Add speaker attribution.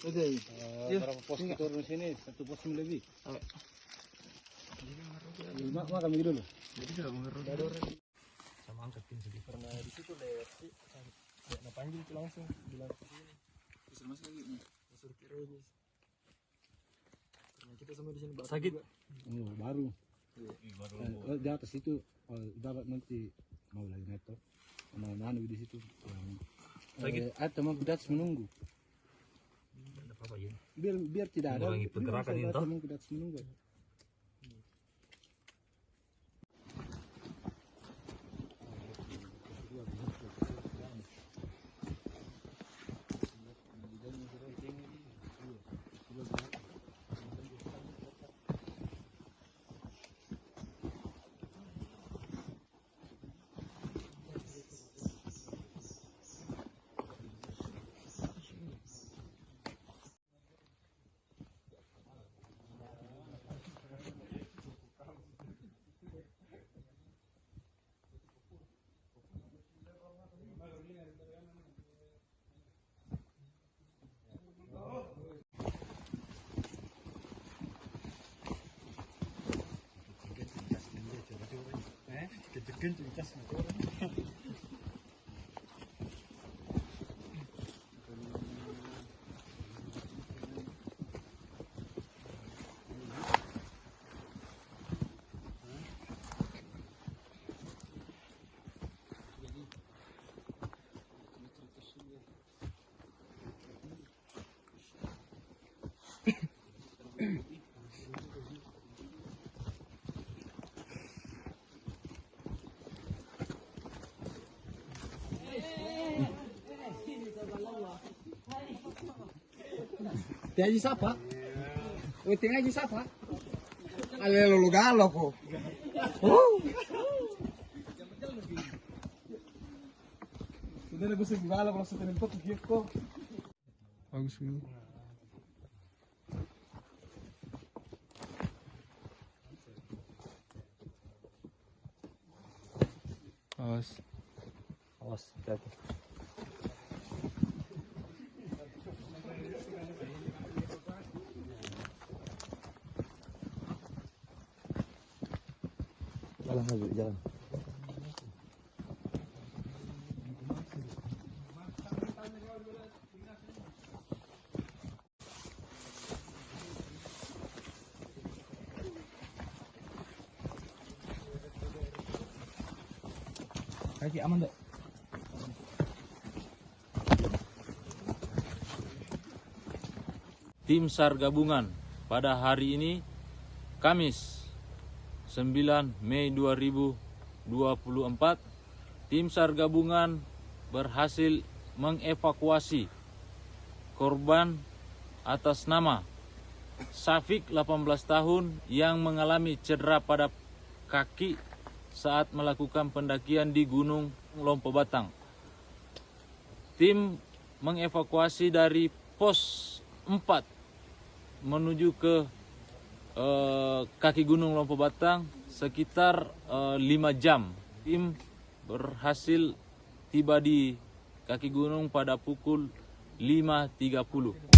Speaker 1: Oke.
Speaker 2: Berapa pos kita turun sini? 1 pos lebih. Mak kami dulu.
Speaker 1: Jadi sudah mengerut. Sama angkat pin sedikit. Karena di situ lewat sih. Nah panggil itu langsung bilang ke sini. Bisa masuk lagi nih. Suruh kira ini. Karena kita semua di sini sakit.
Speaker 2: Oh, baru. Di atas itu dapat nanti mau lagi neto. Mau nanu di situ.
Speaker 1: Sakit.
Speaker 2: Atau mau kudat menunggu.
Speaker 1: Apa ya?
Speaker 2: Biar tidak ada
Speaker 1: mengurangi pergerakan ini toh.
Speaker 2: Kudat menunggu.
Speaker 3: Tiaji siapa? Oh, tiaji siapa? Ale lo galo ko. Sudah gusto galo ko sa tinipot ko. Bagus ini. Awas.
Speaker 1: Awas, hati-hati. Jalan lagi, jalan. Kaki aman dek.
Speaker 4: Tim SAR gabungan pada hari ini Kamis 9 Mei 2024 tim SAR gabungan berhasil mengevakuasi korban atas nama Safik 18 tahun yang mengalami cedera pada kaki saat melakukan pendakian di Gunung Lompo Batang. Tim mengevakuasi dari pos 4 menuju ke kaki Gunung Lompo Batang sekitar 5 jam. Tim berhasil tiba di kaki gunung pada pukul 5.30.